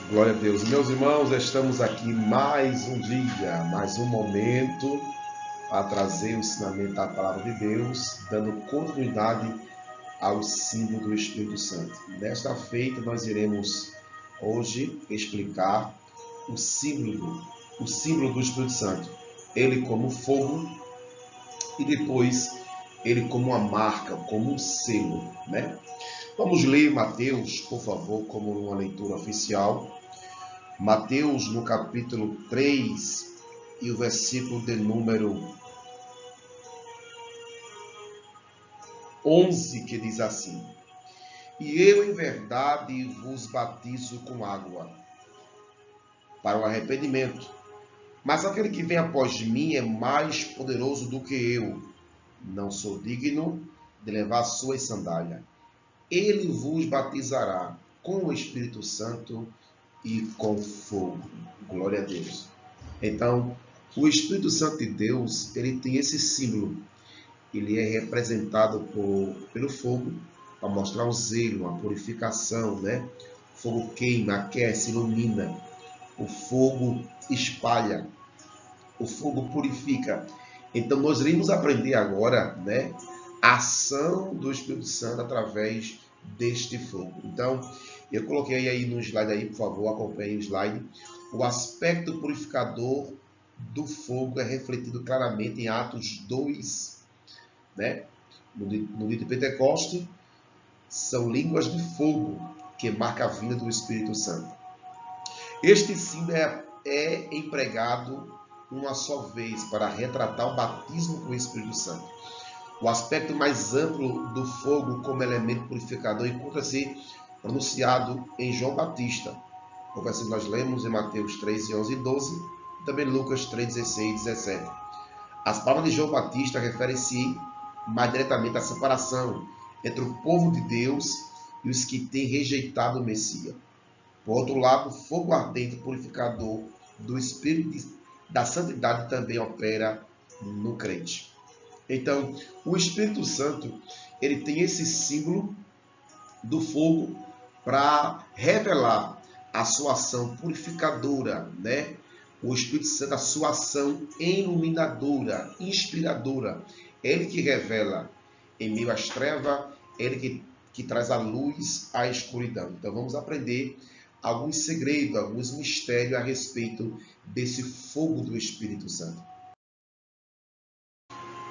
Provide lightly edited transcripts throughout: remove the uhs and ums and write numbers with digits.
Glória a Deus. Meus irmãos, estamos aqui mais um dia, mais um momento a trazer o ensinamento da palavra de Deus, dando continuidade ao símbolo do Espírito Santo. Nesta feita, nós iremos hoje explicar o símbolo do Espírito Santo. Ele como fogo e depois ele como uma marca, como um selo, né? Vamos ler Mateus, por favor, como uma leitura oficial. Mateus, no capítulo 3, e o versículo de número 11, que diz assim: E eu, em verdade, vos batizo com água, para o arrependimento. Mas aquele que vem após mim é mais poderoso do que eu. Não sou digno de levar suas sandálias. Ele vos batizará com o Espírito Santo e com fogo. Glória a Deus. Então, o Espírito Santo de Deus, ele tem esse símbolo. Ele é representado pelo fogo, para mostrar o zelo, a purificação, né? O fogo queima, aquece, ilumina. O fogo espalha. O fogo purifica. Então, nós iremos aprender agora, né? A ação do Espírito Santo através deste fogo. Então, eu coloquei aí no slide aí, por favor, acompanhe o slide. O aspecto purificador do fogo é refletido claramente em Atos 2, né? No dia de Pentecoste, são línguas de fogo que marca a vinda do Espírito Santo. Este símbolo é empregado uma só vez para retratar o batismo com o Espírito Santo. O aspecto mais amplo do fogo como elemento purificador encontra-se pronunciado em João Batista. O versículo nós lemos em Mateus 3, 11 e 12, e também Lucas 3, 16 e 17. As palavras de João Batista referem-se mais diretamente à separação entre o povo de Deus e os que têm rejeitado o Messias. Por outro lado, o fogo ardente purificador do Espírito da Santidade também opera no crente. Então, o Espírito Santo, ele tem esse símbolo do fogo para revelar a sua ação purificadora, né? O Espírito Santo, a sua ação iluminadora, inspiradora. Ele que revela em meio às trevas, ele que traz a luz à escuridão. Então, vamos aprender alguns segredos, alguns mistérios a respeito desse fogo do Espírito Santo.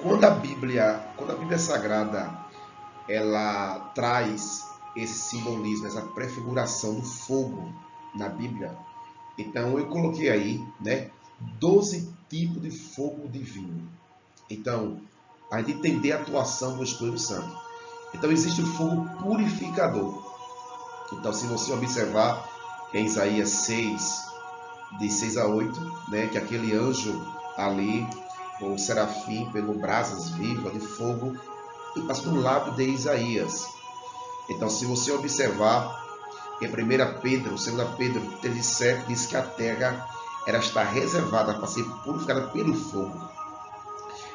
Quando a Bíblia Sagrada, ela traz esse simbolismo, essa prefiguração do fogo na Bíblia, então eu coloquei aí, né, 12 tipos de fogo divino. Então, a gente entender a atuação do Espírito Santo. Então, existe o fogo purificador. Então, se você observar em Isaías 6, de 6 a 8, né, que aquele anjo ali, o serafim, pegou brasas vivas de fogo e passou no lábio de Isaías. Então, se você observar em 1 Pedro, 2 Pedro 3,7, diz que a terra está reservada para ser purificada pelo fogo.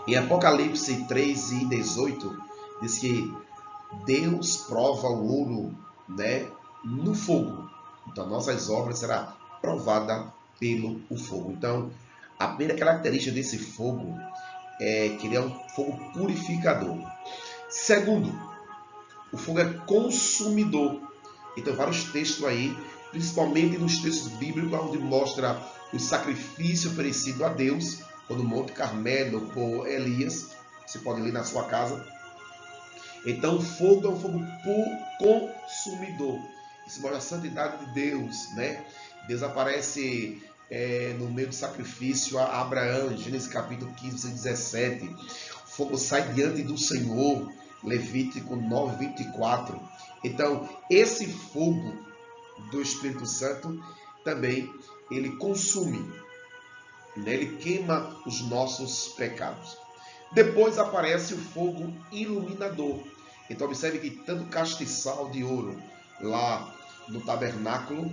Em Apocalipse 3 e 18, diz que Deus prova o ouro, né, no fogo. Então, nossas obras serão provadas pelo fogo. Então, a primeira característica desse fogo é que ele é um fogo purificador. Segundo, o fogo é consumidor. Então, vários textos aí, principalmente nos textos bíblicos, onde mostra o sacrifício oferecido a Deus, no Monte Carmelo por Elias. Você pode ler na sua casa. Então, o fogo é um fogo consumidor. Isso mostra a santidade de Deus, né? Deus aparece no meio do sacrifício a Abraão, Gênesis capítulo 15, 17. O fogo sai diante do Senhor, Levítico 9, 24. Então, esse fogo do Espírito Santo também, ele consome, né? Ele queima os nossos pecados. Depois aparece o fogo iluminador. Então, observe que tanto castiçal de ouro lá no tabernáculo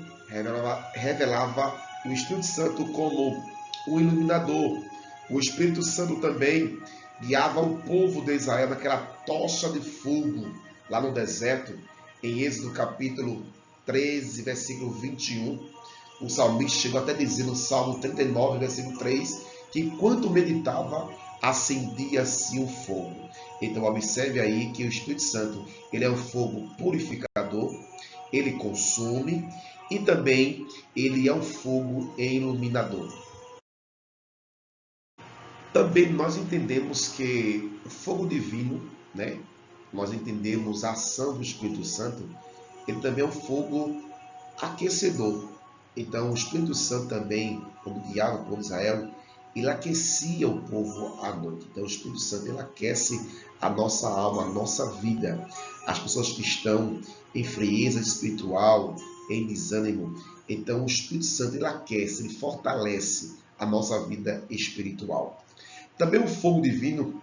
revelava o Espírito Santo como um iluminador. O Espírito Santo também guiava o povo de Israel naquela tocha de fogo lá no deserto, em Êxodo capítulo 13, versículo 21. O salmista chegou até a dizer no Salmo 39, versículo 3, que enquanto meditava, acendia-se um fogo. Então observe aí que o Espírito Santo, ele é um fogo purificador, ele consome e também ele é um fogo iluminador. Também nós entendemos que o fogo divino, né? Nós entendemos a ação do Espírito Santo, ele também é um fogo aquecedor. Então o Espírito Santo também, como guiava o povo de Israel, ele aquecia o povo à noite. Então o Espírito Santo ele aquece a nossa alma, a nossa vida. As pessoas que estão em frieza espiritual, em desânimo, então o Espírito Santo ele aquece, ele fortalece a nossa vida espiritual. Também o fogo divino,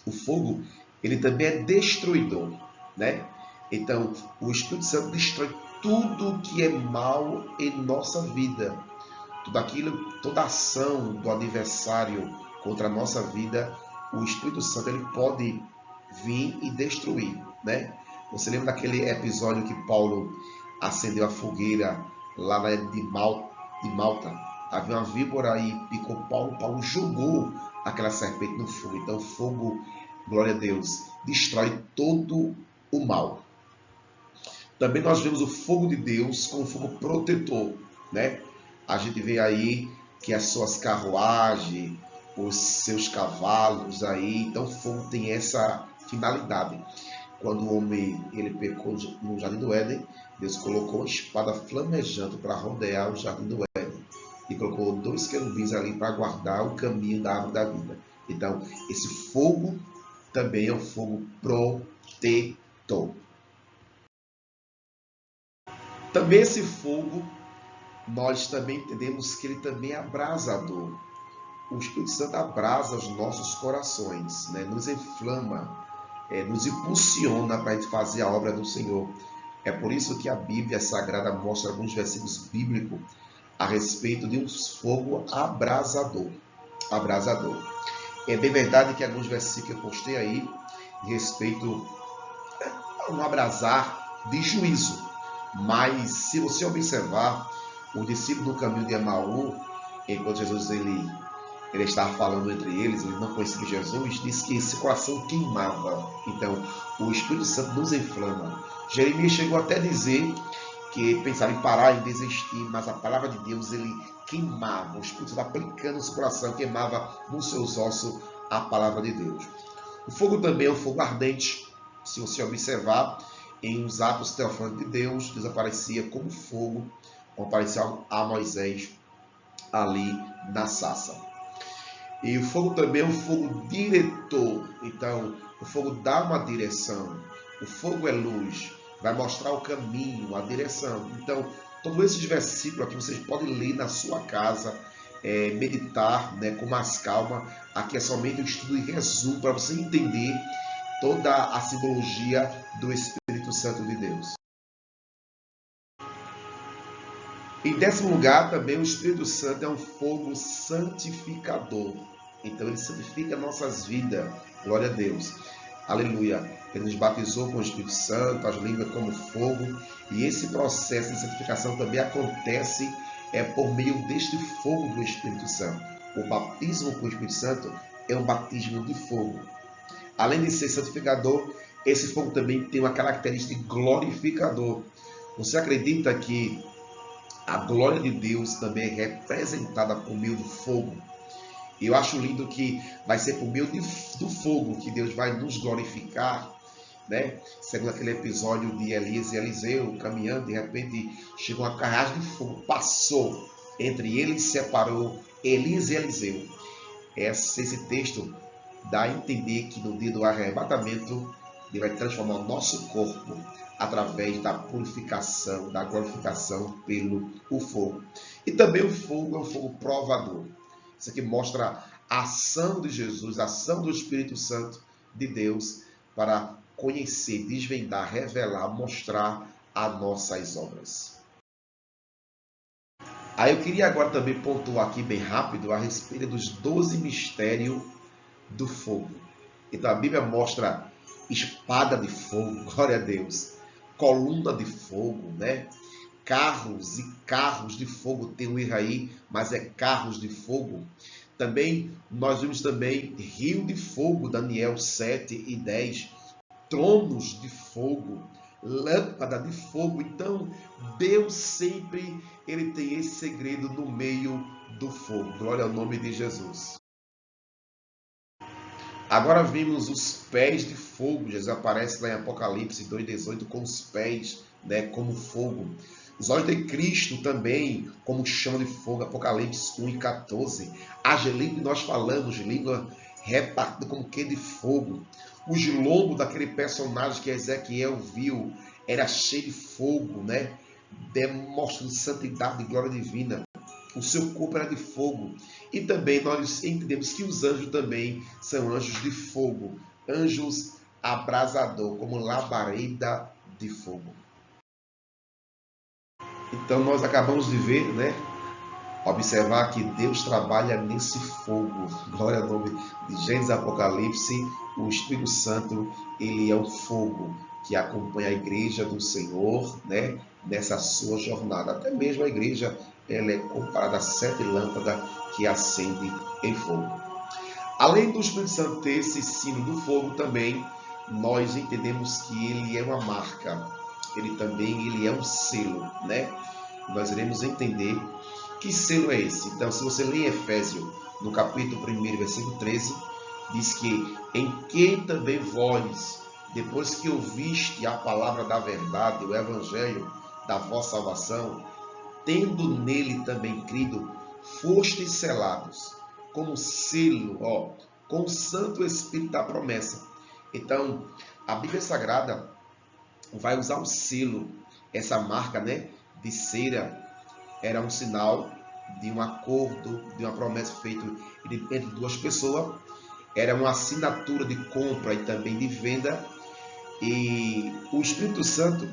o fogo, ele também é destruidor, né? Então, o Espírito Santo destrói tudo que é mal em nossa vida. Tudo aquilo, toda ação do adversário contra a nossa vida, o Espírito Santo ele pode vir e destruir, né? Você lembra daquele episódio que Paulo acendeu a fogueira lá de Malta? Havia uma víbora e picou Paulo. Paulo jogou aquela serpente no fogo. Então, o fogo, glória a Deus, destrói todo o mal. Também nós vemos o fogo de Deus como fogo protetor, né? A gente vê aí que as suas carruagens, os seus cavalos aí, então o fogo tem essa finalidade. Quando o homem ele pecou no Jardim do Éden, Deus colocou uma espada flamejante para rodear o Jardim do Éden e colocou 2 querubins ali para guardar o caminho da árvore da vida. Então, esse fogo também é um fogo protetor. Também esse fogo, nós também entendemos que ele também é abrasador. O Espírito Santo abrasa os nossos corações, né? Nos inflama, nos impulsiona para a gente fazer a obra do Senhor. É por isso que a Bíblia Sagrada mostra alguns versículos bíblicos a respeito de um fogo abrasador. Abrasador. É bem verdade que alguns versículos eu postei aí a respeito a um abrasar de juízo. Mas se você observar, o discípulo no caminho de Emaú, enquanto Jesus ele estava falando entre eles, ele não conhecia Jesus, disse que esse coração queimava. Então, o Espírito Santo nos inflama. Jeremias chegou até a dizer que pensava em parar, em desistir, mas a palavra de Deus ele queimava. O Espírito Santo aplicando no seu coração, queimava nos seus ossos a palavra de Deus. O fogo também é um fogo ardente. Se você observar, em os atos teofânicos de Deus, desaparecia como fogo, como apareceu a Moisés ali na sarça. E o fogo também é um fogo diretor. Então, o fogo dá uma direção. O fogo é luz, vai mostrar o caminho, a direção. Então, todos esses versículos aqui vocês podem ler na sua casa, meditar, né, com mais calma. Aqui é somente um estudo e resumo para você entender toda a simbologia do Espírito Santo de Deus. Em 10º lugar, também o Espírito Santo é um fogo santificador. Então ele santifica nossas vidas. Glória a Deus. Aleluia. Ele nos batizou com o Espírito Santo, as línguas como fogo. E esse processo de santificação também acontece por meio deste fogo do Espírito Santo. O batismo com o Espírito Santo é um batismo de fogo. Além de ser santificador, esse fogo também tem uma característica de glorificador. Você acredita que a glória de Deus também é representada por meio do fogo? E eu acho lindo que vai ser por meio do fogo que Deus vai nos glorificar, né? Segundo aquele episódio de Elias e Eliseu caminhando, de repente chegou uma carruagem de fogo, passou entre eles e separou Elias e Eliseu. Esse texto dá a entender que no dia do arrebatamento ele vai transformar o nosso corpo através da purificação, da glorificação pelo fogo. E também o fogo é um fogo provador. Isso aqui mostra a ação de Jesus, a ação do Espírito Santo de Deus para conhecer, desvendar, revelar, mostrar as nossas obras. Aí eu queria agora também pontuar aqui bem rápido a respeito dos 12 mistérios do fogo. Então a Bíblia mostra espada de fogo, glória a Deus, coluna de fogo, né? carros e carros de fogo. Tem um erro aí, mas é carros de fogo. Também nós vimos também rio de fogo, Daniel 7:10, tronos de fogo, lâmpada de fogo. Então, Deus sempre ele tem esse segredo no meio do fogo. Glória ao nome de Jesus. Agora vimos os pés de fogo. Jesus aparece lá em Apocalipse 2:18 com os pés, né, como fogo. Os olhos de Cristo também como chama de fogo. Apocalipse 1:14. As línguas que nós falamos, língua repartida como que de fogo. Os lombos daquele personagem que Ezequiel viu era cheio de fogo, né? Demonstrando santidade e glória divina. O seu corpo era de fogo. E também nós entendemos que os anjos também são anjos de fogo, anjos abrasador, como labareda de fogo. Então nós acabamos de ver, né? Observar que Deus trabalha nesse fogo. Glória ao nome de Gênesis, Apocalipse. O Espírito Santo, ele é o fogo que acompanha a igreja do Senhor, né? Nessa sua jornada. Até mesmo a igreja, ela é comparada a 7 lâmpadas que acendem em fogo. Além do Espírito Santo ter esse sino do fogo também, nós entendemos que ele é uma marca. Ele é um selo, né? Nós iremos entender que selo é esse. Então, se você ler Efésios, no capítulo 1, versículo 13, diz que em quem também vós, depois que ouviste a palavra da verdade, o evangelho da vossa salvação, tendo nele também crido, fostes selados, como selo, com o Santo Espírito da promessa. Então, a Bíblia Sagrada vai usar um selo, essa marca, né, de cera, era um sinal de um acordo, de uma promessa feita entre duas pessoas, era uma assinatura de compra e também de venda, e o Espírito Santo,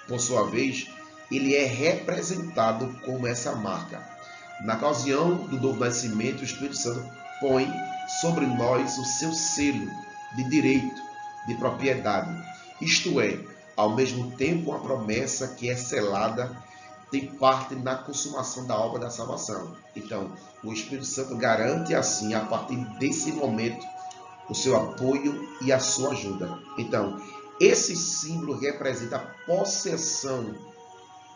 por sua vez, ele é representado como essa marca. Na ocasião do novo nascimento, o Espírito Santo põe sobre nós o seu selo de direito, de propriedade. Isto é, ao mesmo tempo, uma promessa que é selada tem parte na consumação da obra da salvação. Então, o Espírito Santo garante assim, a partir desse momento, o seu apoio e a sua ajuda. Então, esse símbolo representa a possessão,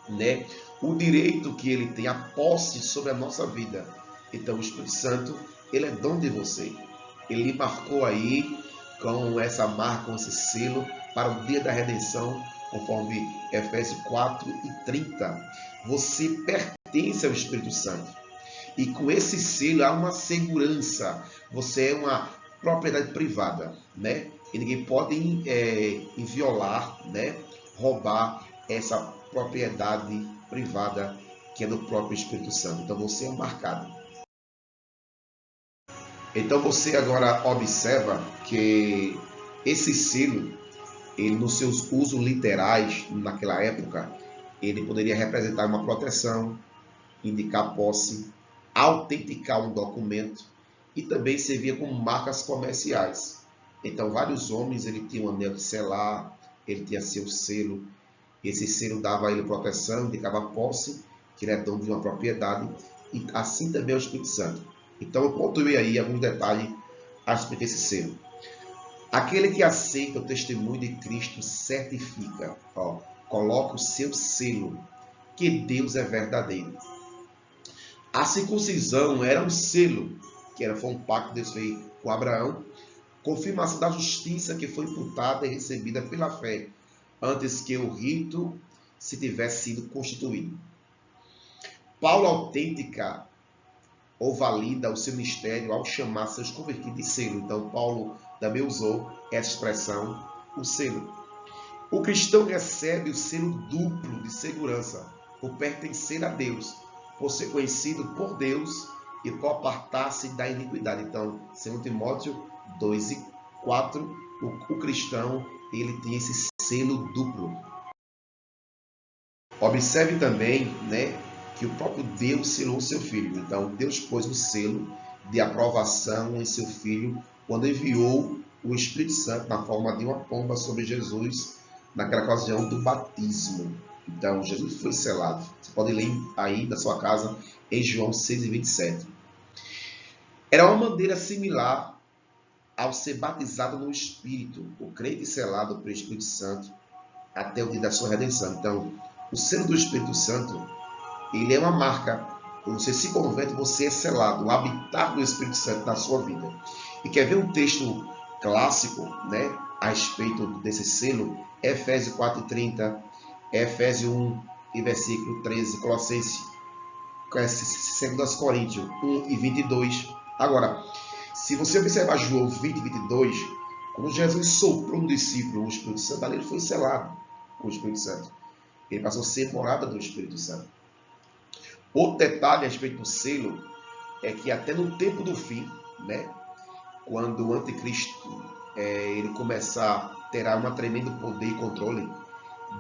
né? O direito que ele tem, a posse sobre a nossa vida. Então, o Espírito Santo, ele é dono de você. Ele marcou aí com essa marca, com esse selo, para o dia da redenção, conforme Efésios 4:30. Você pertence ao Espírito Santo. E com esse selo há uma segurança. Você é uma propriedade privada, né? E ninguém pode violar, né? Roubar essa propriedade privada que é do próprio Espírito Santo. Então você é marcado. Então você agora observa que esse selo, ele, nos seus usos literais naquela época, ele poderia representar uma proteção, indicar posse, autenticar um documento e também servia como marcas comerciais. Então vários homens ele tinha um anel de selar, ele tinha seu selo. Esse selo dava a ele proteção, indicava posse, que ele é dono de uma propriedade, e assim também é o Espírito Santo. Então eu pontuei aí alguns detalhes a respeito desse selo. Aquele que aceita o testemunho de Cristo certifica, coloca o seu selo, que Deus é verdadeiro. A circuncisão era um selo, foi um pacto de Deus fez com Abraão, confirmação da justiça que foi imputada e recebida pela fé, antes que o rito se tivesse sido constituído. Paulo autentica ou valida o seu ministério ao chamar seus convertidos de selo. Então, Paulo também usou essa expressão, o selo. O cristão recebe o selo duplo de segurança, por pertencer a Deus, por ser conhecido por Deus e por apartar-se da iniquidade. Então, 2 Timóteo 2:4, o cristão ele tem esse selo duplo. Observe também, né, que o próprio Deus selou o seu Filho. Então, Deus pôs o selo de aprovação em seu Filho quando enviou o Espírito Santo na forma de uma pomba sobre Jesus naquela ocasião do batismo. Então, Jesus foi selado. Você pode ler aí na sua casa em João 6:27. Era uma maneira similar ao ser batizado no Espírito, o crente selado pelo Espírito Santo até o dia da sua redenção. Então, o selo do Espírito Santo, ele é uma marca. Quando você se converte, você é selado, o habitar do Espírito Santo na sua vida. E quer ver um texto clássico, né, a respeito desse selo? Efésios 4:30, Efésios 1 e versículo 13, Colossenses 2 Coríntios 1:22. Agora, se você observar João 20:22, quando Jesus soprou no discípulo o Espírito Santo, ali ele foi selado com o Espírito Santo. Ele passou a ser morada do Espírito Santo. Outro detalhe a respeito do selo é que até no tempo do fim, né, quando o anticristo ele começar a ter um tremendo poder e controle,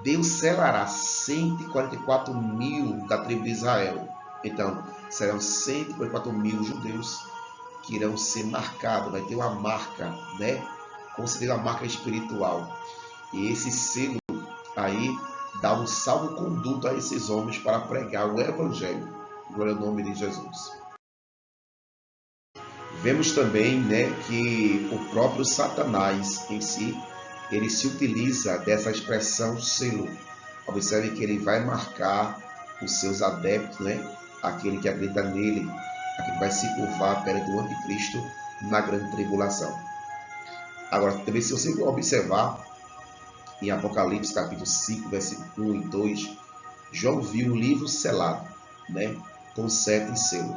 Deus selará 144 mil da tribo de Israel. Então, serão 144 mil judeus que irão ser marcados, vai ter uma marca, né? Considera a marca espiritual. E esse selo aí dá um salvo-conduto a esses homens para pregar o Evangelho. Glória ao nome de Jesus. Vemos também, né, que o próprio Satanás em si, ele se utiliza dessa expressão selo. Observe que ele vai marcar os seus adeptos, né? Aquele que acredita nele, aquele que vai se curvar perante o anticristo na grande tribulação. Agora, também se você observar em Apocalipse capítulo 5, versículo 1 e 2, João viu um livro selado, né, com 7 selos.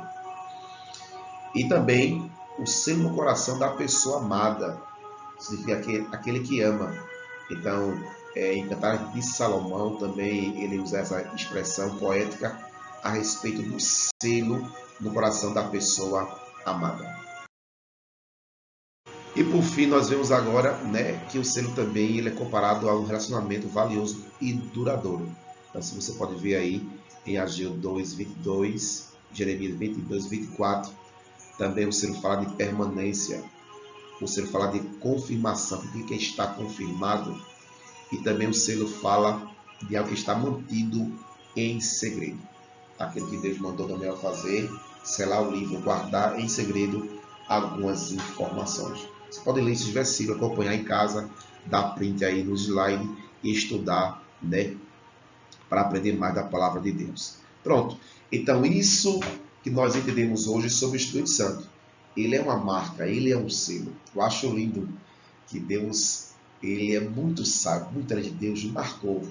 E também o selo no coração da pessoa amada, significa aquele que ama. Então, em Cantares de Salomão também ele usa essa expressão poética a respeito do selo no coração da pessoa amada. E por fim, nós vemos agora, né, que o selo também ele é comparado a um relacionamento valioso e duradouro. Então, se você pode ver aí em Ageu 2:22, Jeremias 22:24, também o selo fala de permanência, o selo fala de confirmação, de que está confirmado, e também o selo fala de algo que está mantido em segredo. Aquilo que Deus mandou Daniel fazer, selar o livro, guardar em segredo algumas informações. Você pode ler esses versículos, acompanhar em casa, dar print aí no slide e estudar, né, para aprender mais da palavra de Deus. Pronto. Então, isso que nós entendemos hoje sobre o Espírito Santo. Ele é uma marca, ele é um selo. Eu acho lindo que Deus, ele é muito sábio, muito inteligente. Deus marcou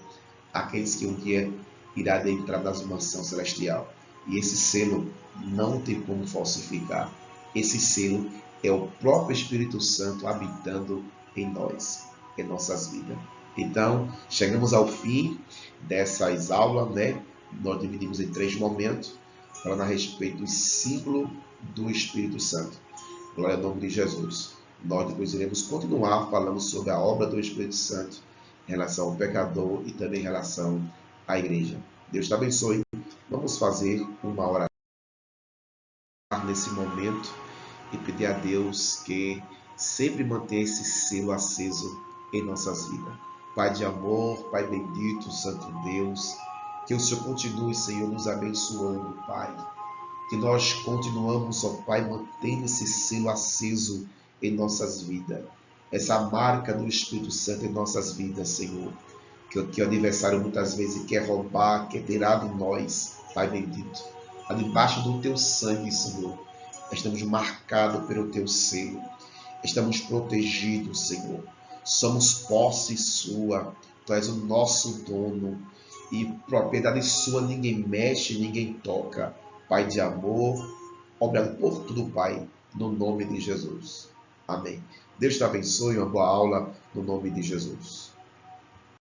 aqueles que um dia irá entrar na mansão celestial. E esse selo não tem como falsificar. Esse selo é o próprio Espírito Santo habitando em nós, em nossas vidas. Então, chegamos ao fim dessas aulas, né? Nós dividimos em 3 momentos, falando a respeito do símbolo do Espírito Santo. Glória ao nome de Jesus. Nós depois iremos continuar falando sobre a obra do Espírito Santo em relação ao pecador e também em relação à igreja. Deus te abençoe. Vamos fazer uma oração nesse momento e pedir a Deus que sempre mantenha esse selo aceso em nossas vidas. Pai de amor, Pai bendito, Santo Deus, que o Senhor continue, Senhor, nos abençoando, Pai. Que nós continuamos, ó Pai, mantendo esse selo aceso em nossas vidas. Essa marca do Espírito Santo em nossas vidas, Senhor. Que o adversário muitas vezes quer roubar, quer tirar de nós, Pai bendito. Debaixo do teu sangue, Senhor, estamos marcados pelo teu selo. Estamos protegidos, Senhor. Somos posse sua. Tu és o nosso dono. E propriedade sua ninguém mexe, ninguém toca. Pai de amor, obrigado por tudo, Pai, no nome de Jesus. Amém. Deus te abençoe, uma boa aula, no nome de Jesus.